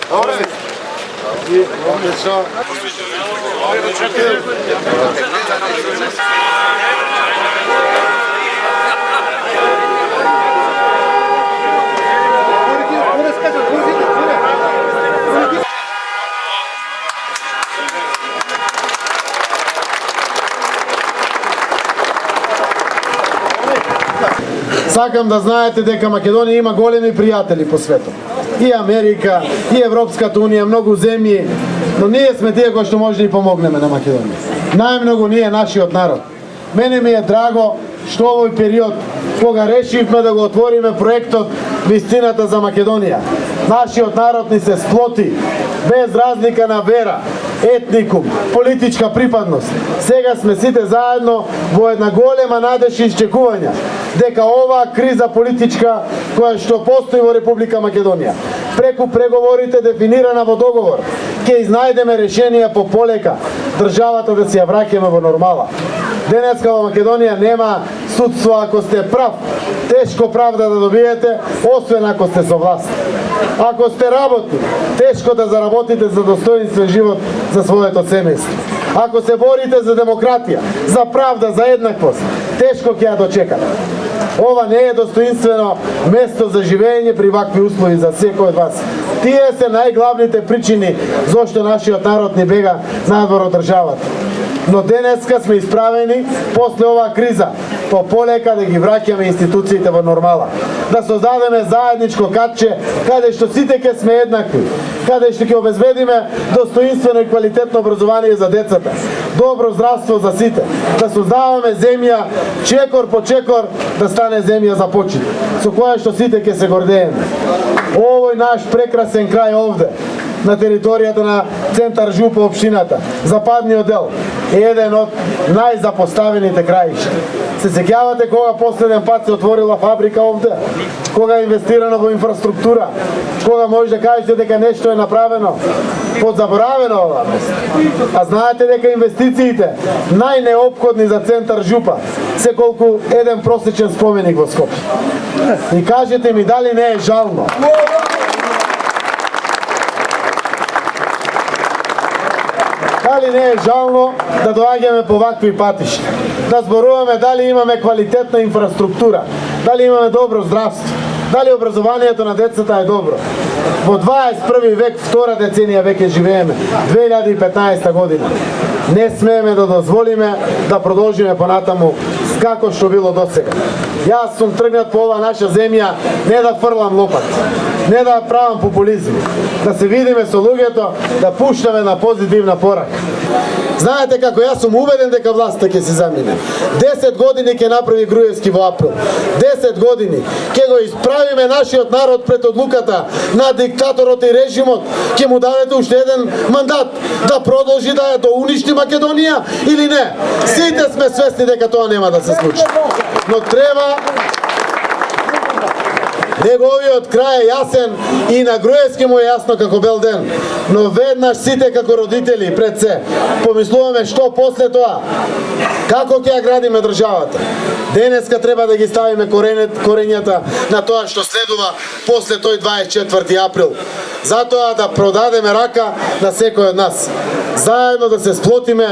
Добре. Сакам да знаете дека Македонија има големи пријатели по светот. И Америка, и Европската унија, многу земји, но ние сме тие кои што може да и помогнеме на Македонија. Најмногу ние, нашиот народ. Мене ми е драго што овој период, кога решивме да го отвориме проектот Вистината за Македонија, нашиот народ ни се сплоти, без разлика на вера, етникум, политичка припадност. Сега сме сите заедно во една голема надеж и исчекување дека оваа криза политичка која што постои во Република Македонија, преку преговорите дефинирана во договор, ќе изнајдеме решение по полека државата да си ја враќаме во нормала. Денеска во Македонија нема судство ако сте прав, тешко правда да добиете, освен ако сте со власт. Ако сте работни, тешко да заработите за достоинствен живот за своето семејство. Ако се борите за демократија, за правда, за еднаквост, тешко ќе ја дочекате. Ова не е достоинствено место за живење при вакви услови за секој од вас. Тие се најглавните причини зошто нашиот народ ни бега надвор од државата. Но денеска сме исправени после оваа криза по полека да ги враќаме институциите во нормала. Да создадеме заедничко катче каде што сите ќе сме еднакви, каде што ќе обезбедиме достоинствено и квалитетно образование за децата, добро здравство за сите, да создаваме земја чекор по чекор да стане земја за почит, со која што сите ќе се гордееме. Овој наш прекрасен крај овде, на територијата на центар Жупа општината, западниот дел, е еден од најзапоставените краишта. Се сеќавате кога последен пат се отворила фабрика овде, кога е инвестирано во инфраструктура, кога може да кажете дека нешто е направено, подзаборавено ова место. А знаете дека инвестициите најнеопходни за центар Жупа се колку еден просечен споменик во Скопје. И кажете ми дали не е жално? Дали не е жално да доаѓаме по вакви патишта, да зборуваме дали имаме квалитетна инфраструктура, дали имаме добро здравство, дали образованието на децата е добро. Во 21 век, втора деценија веќе живееме, 2015 година. Не смееме да дозволиме да продолжиме понатаму како што било досега. Јас сум тргнат по ова наша земја не да фрлам лопат, не да правам популизм, да се видиме со луѓето, да пуштаме на позитивна порака. Знаете како јас сум убеден дека власта ќе се замине. 10 години ќе направи Груевски во април. 10 години ќе го исправиме нашиот народ пред одлуката на диктаторот и режимот, ќе му дадете уште еден мандат да продолжи да ја доуништи Македонија или не. Сите сме свесни дека тоа нема да се случи. Но треба неговиот крај е јасен и на Груевски му е јасно како бел ден. Но веднаш сите како родители пред се помислуваме што после тоа. Како ќе ја градиме државата? Денеска треба да ги ставиме корењата на тоа што следува после тој 24 април. Затоа да продадеме рака на секој од нас. Заедно да се сплотиме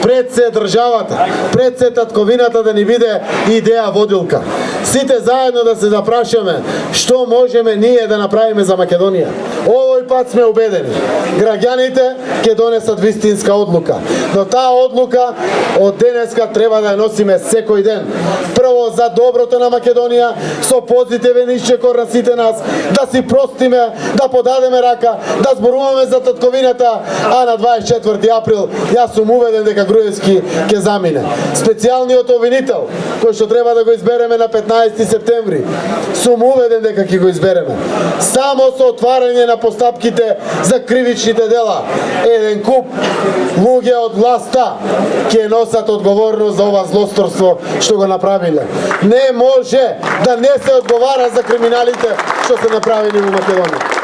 пред се државата, пред се татковината да ни биде идеја водилка. Сите заедно да се запрашаме што можеме ние да направиме за Македонија. Овој пат сме убедени. Граѓаните ќе донесат вистинска одлука. Но таа одлука од денеска треба да ја носиме секој ден. Прво за доброто на Македонија, со позитивен исчекор на сите нас, да си простиме, да подадеме рака, да зборуваме за татковината, а на 24 април јас сум уведен дека Груевски ќе замине. Специјалниот обвинител, кој што треба да го избереме на 15 септември, сум уведен дека ќе го избереме. Само со отварање на постапките за кривичните дела, еден куп луѓе од власта ќе носат одговорност за ова злосторство што го направиле. Не може да не се одговара за криминалите што се направени во Македонија.